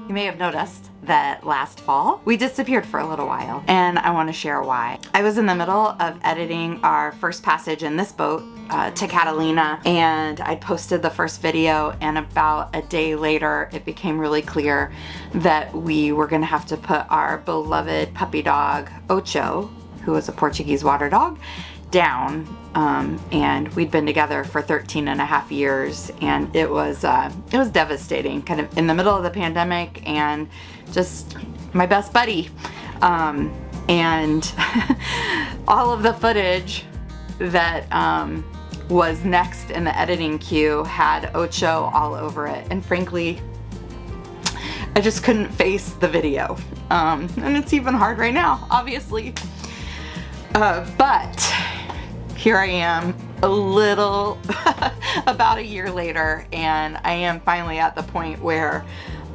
You may have noticed that last fall we disappeared for a little while, and I want to share why. I was in the middle of editing our first passage in this boat to Catalina, and I posted the first video, and about a day later it became really clear that we were going to have to put our beloved puppy dog Ocho, who was a Portuguese water dog, down, and we'd been together for 13 and a half years, and it was devastating, kind of in the middle of the pandemic, and just my best buddy, and all of the footage that was next in the editing queue had Ocho all over it, and frankly I just couldn't face the video, and it's even hard right now, obviously. But here I am a little about a year later, and I am finally at the point where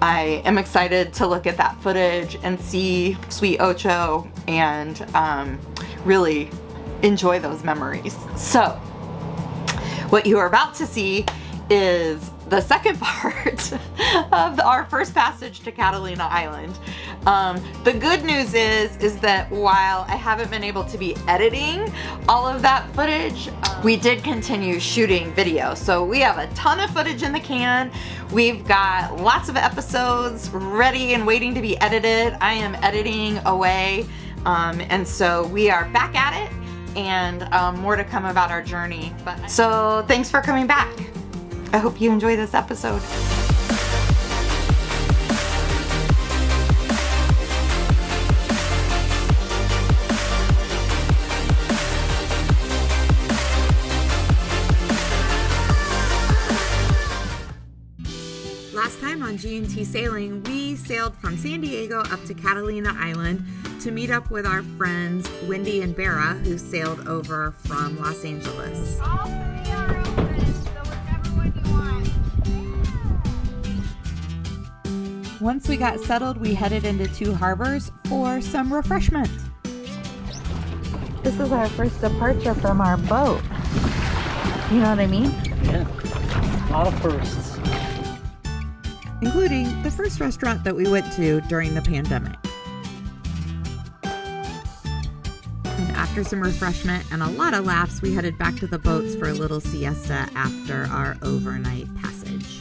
I am excited to look at that footage and see sweet Ocho and really enjoy those memories. So what you are about to see is the second part of our first passage to Catalina Island. The good news is that while I haven't been able to be editing all of that footage, we did continue shooting video. So we have a ton of footage in the can. We've got lots of episodes ready and waiting to be edited. I am editing away, and so we are back at it, and more to come about our journey. So thanks for coming back. I hope you enjoy this episode. Last time on GnT Sailing, we sailed from San Diego up to Catalina Island to meet up with our friends Wendy and Bera, who sailed over from Los Angeles. All three are open, so whichever one you want. Once we got settled, we headed into two harbors for some refreshment. This is our first departure from our boat. You know what I mean? Yeah, a lot of firsts. Including the first restaurant that we went to during the pandemic. And after some refreshment and a lot of laughs, we headed back to the boats for a little siesta after our overnight passage.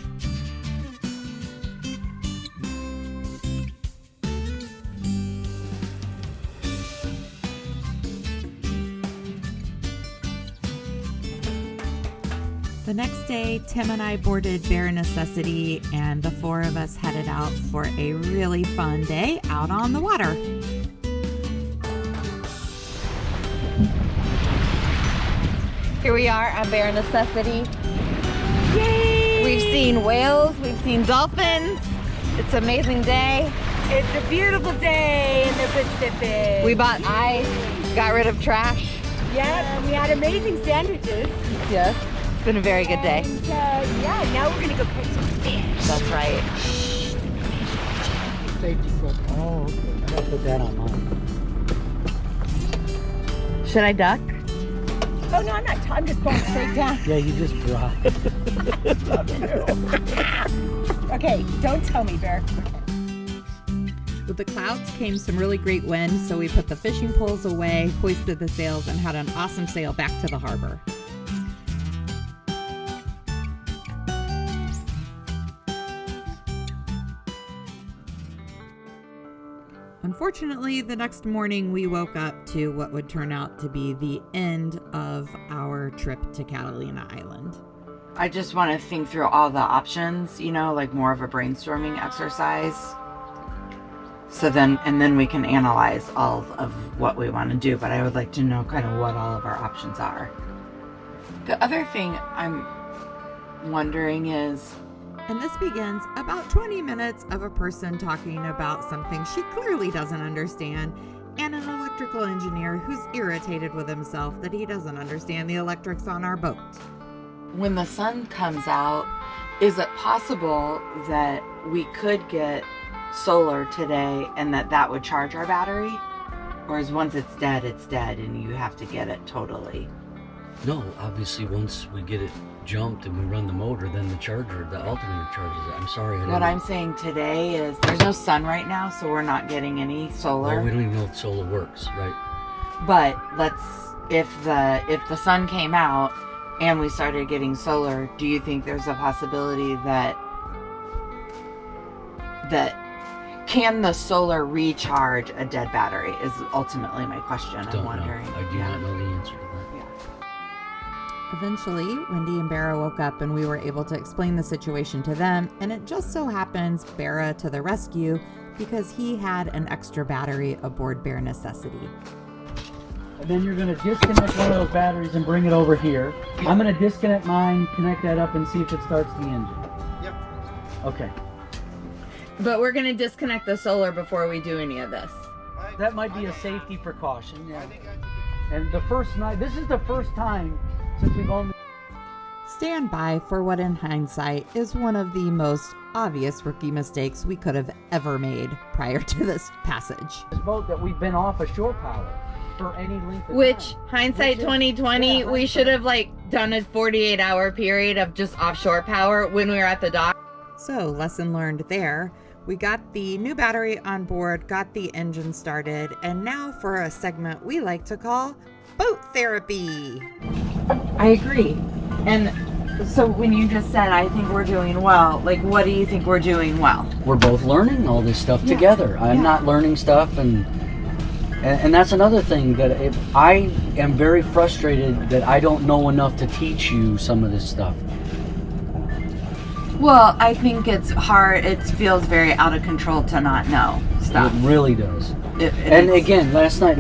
The next day, Tim and I boarded Bare Necessity, and the four of us headed out for a really fun day out on the water. Here we are on Bare Necessity. Yay! We've seen whales, we've seen dolphins. It's an amazing day. It's a beautiful day in the Pacific. We bought ice, got rid of trash. Yep, and we had amazing sandwiches. Yes, it's been a very good day. And, yeah, now we're gonna go catch some fish. That's right. Safety clip. Oh, okay. I gotta put that on mine. Should I duck? Oh no, I'm not. I'm just going straight down. Yeah, you just dropped. Okay, don't tell me, Bear. With the clouds came some really great wind, so we put the fishing poles away, hoisted the sails, and had an awesome sail back to the harbor. Unfortunately, the next morning we woke up to what would turn out to be the end of our trip to Catalina Island. I just want to think through all the options, you know, like more of a brainstorming exercise. So then we can analyze all of what we want to do, but I would like to know kind of what all of our options are. The other thing I'm wondering is, and this begins about 20 minutes of a person talking about something she clearly doesn't understand, and an electrical engineer who's irritated with himself that he doesn't understand the electrics on our boat. When the sun comes out, is it possible that we could get solar today and that would charge our battery? Or is once it's dead and you have to get it totally? No, obviously once we get it jumped and we run the motor, then the alternator charges it. I'm sorry. What I'm saying today is there's no sun right now, so we're not getting any solar. Well, we don't even know if solar works, right? But if the sun came out and we started getting solar, do you think there's a possibility that can the solar recharge a dead battery is ultimately my question. I'm wondering. I do not know the answer to that. Eventually, Wendy and Barra woke up and we were able to explain the situation to them, and it just so happens Barra to the rescue because he had an extra battery aboard Bare Necessity. And then you're going to disconnect one of those batteries and bring it over here. I'm going to disconnect mine, connect that up, and see if it starts the engine. Yep. Okay. But we're going to disconnect the solar before we do any of this. That might be a safety precaution. Yeah. And the first night, this is the first time since we've only... Stand by for what in hindsight is one of the most obvious rookie mistakes we could have ever made prior to this passage. This boat that we've been off of shore power for any length of Which, time. hindsight 2020, we should have done a 48-hour period of just offshore power when we were at the dock. So, lesson learned there. We got the new battery on board, got the engine started, and now for a segment we like to call Boat Therapy. I agree. And so when you just said, I think we're doing well, what do you think we're doing well? We're both learning all this stuff together. I'm not learning stuff, and that's another thing that I am very frustrated that I don't know enough to teach you some of this stuff. Well, I think it's hard. It feels very out of control to not know stuff. It really does. Again, last night,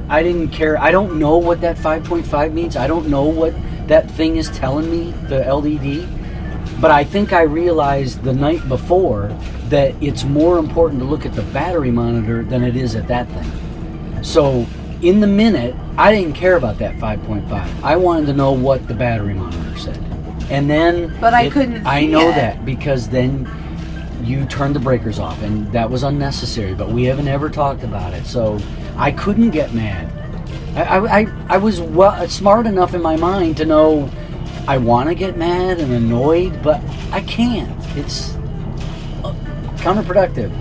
I didn't care. I don't know what that 5.5 means. I don't know what that thing is telling me, the LED. But I think I realized the night before that it's more important to look at the battery monitor than it is at that thing. So in the minute, I didn't care about that 5.5. I wanted to know what the battery monitor said. And then... But I couldn't see I know it. that because then you turned the breakers off, and that was unnecessary, but we haven't ever talked about it. So I couldn't get mad. I was smart enough in my mind to know I want to get mad and annoyed, but I can't. It's counterproductive.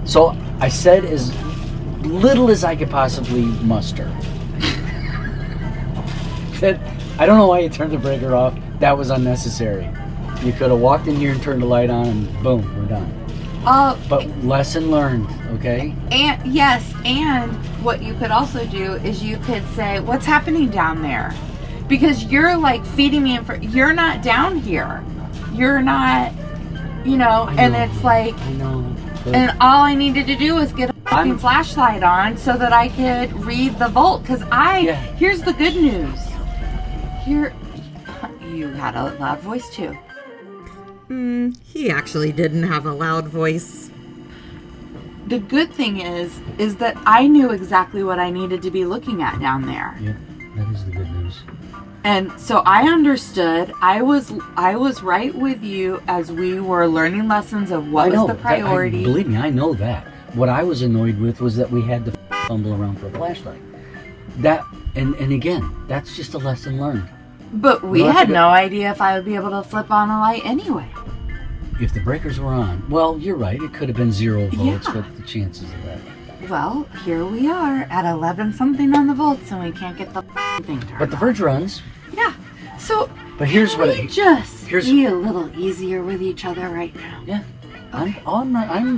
So I said as little as I could possibly muster. That I don't know why you turned the breaker off. That was unnecessary. You could have walked in here and turned the light on and boom, we're done. But lesson learned, okay? And yes, and what you could also do is you could say, what's happening down there? Because you're feeding me you're not down here. You're not, and it's I know. And all I needed to do was get a fucking flashlight on so that I could read the volt. Because here's the good news. You had a loud voice too. He actually didn't have a loud voice. The good thing is that I knew exactly what I needed to be looking at down there. Yeah, that is the good news. And so I understood. I was right with you as we were learning lessons of what was the priority. Believe me, I know that. What I was annoyed with was that we had to fumble around for a flashlight. That and again, that's just a lesson learned. But we had no idea if I would be able to flip on a light anyway. If the breakers were on, well, you're right. It could have been 0 volts, but the chances of that. Well, here we are at 11 something on the volts, and we can't get the thing turned. But the verge runs. Yeah. So. But here's what be a little easier with each other right now. Yeah. Okay. I'm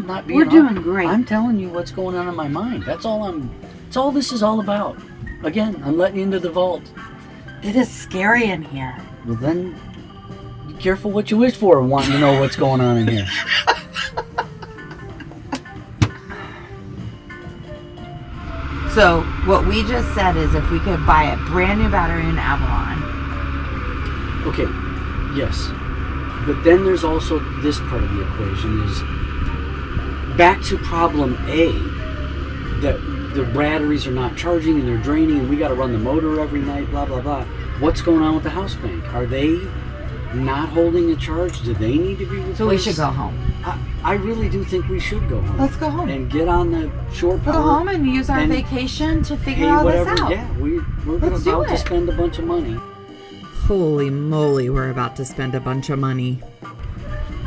not being. We're doing great. I'm telling you what's going on in my mind. That's all this is all about. Again, I'm letting you into the vault. It is scary in here. Well, then, be careful what you wish for, wanting to know what's going on in here. So, what we just said is if we could buy a brand new battery in Avalon. Okay, yes. But then there's also this part of the equation is back to problem A, that the batteries are not charging and they're draining and we got to run the motor every night, blah, blah, blah. What's going on with the house bank? Are they not holding a charge, do they need to be replaced? So we should go home. I really do think we should go home. Let's go home. And get on the shore power. Go home and use our and vacation to figure pay all whatever. this out. Yeah, we're Let's do about to it. spend a bunch of money. Holy moly, we're about to spend a bunch of money.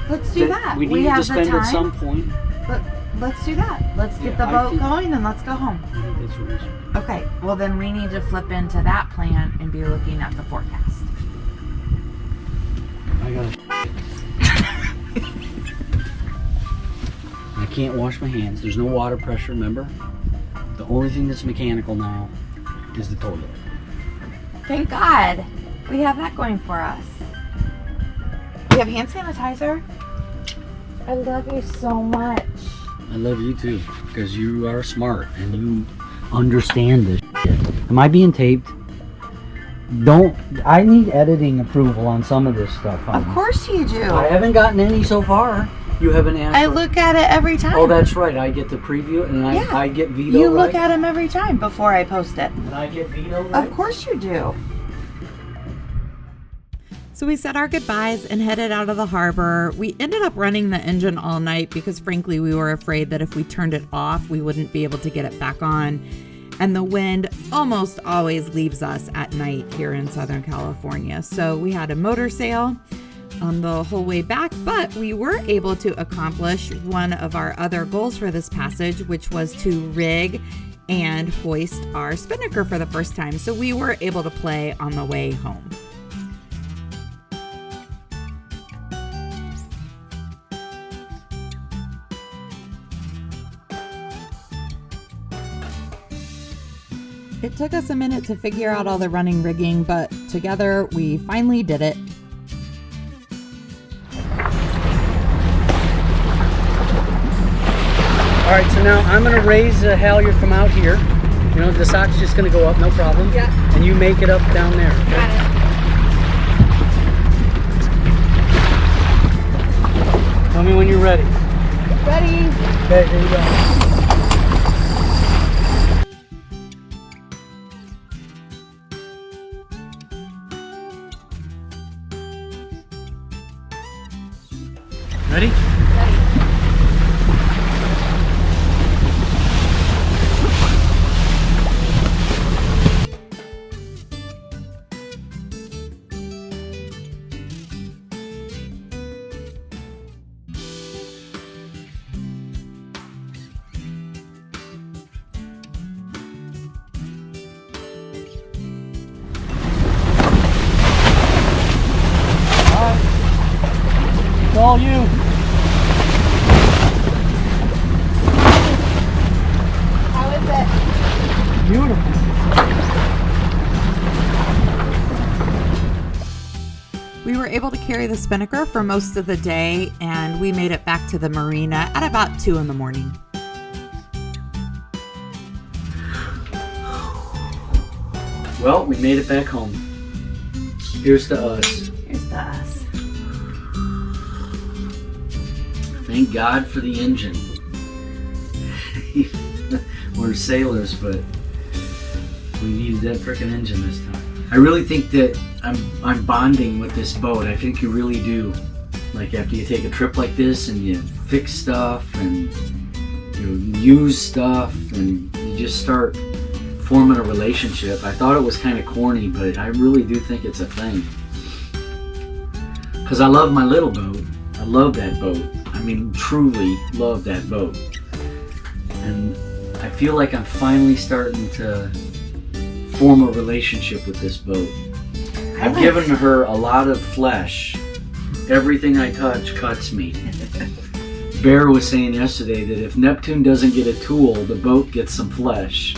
Let's do that. We need to have spend the time. at some point. Let's do that. Let's get Yeah, the I boat think- going and let's go home. I think that's what we should. Okay, well then we need to flip into that plan and be looking at the forecast. I gotta. I can't wash my hands. There's no water pressure, remember? The only thing that's mechanical now is the toilet. Thank God. We have that going for us. We have hand sanitizer. I love you so much. I love you too, because you are smart and you understand this shit. Am I being taped? I need editing approval on some of this stuff. Of course you do. I haven't gotten any so far. You haven't asked. I look at it every time. Oh, that's right. I get to preview it, and Yeah. I get veto. You right? look at them every time before I post it. And I get veto. Right? Of course you do. So we said our goodbyes and headed out of the harbor. We ended up running the engine all night because frankly we were afraid that if we turned it off we wouldn't be able to get it back on. And the wind almost always leaves us at night here in Southern California. So we had a motor sail the whole way back, but we were able to accomplish one of our other goals for this passage, which was to rig and hoist our spinnaker for the first time. So we were able to play on the way home. It took us a minute to figure out all the running rigging, but together we finally did it. All right, so now I'm gonna raise the halyard from out here. You know, the sock's just gonna go up, no problem. Yeah. And you make it up down there. Okay? Got it. Tell me when you're ready. Ready? Okay, here we go. Ready? It's all you. How is it? Beautiful. We were able to carry the spinnaker for most of the day, and we made it back to the marina at about 2 in the morning. Well, we made it back home. Here's to us. Here's to us. Thank God for the engine. We're sailors, but we needed that frickin' engine this time. I really think that I'm bonding with this boat. I think you really do. Like after you take a trip like this and you fix stuff and you use stuff and you just start forming a relationship. I thought it was kind of corny, but I really do think it's a thing. Because I love my little boat. I love that boat. I mean, truly love that boat. And I feel like I'm finally starting to form a relationship with this boat. I've given her a lot of flesh. Everything I touch cuts me. Bear was saying yesterday that if Neptune doesn't get a tool, the boat gets some flesh.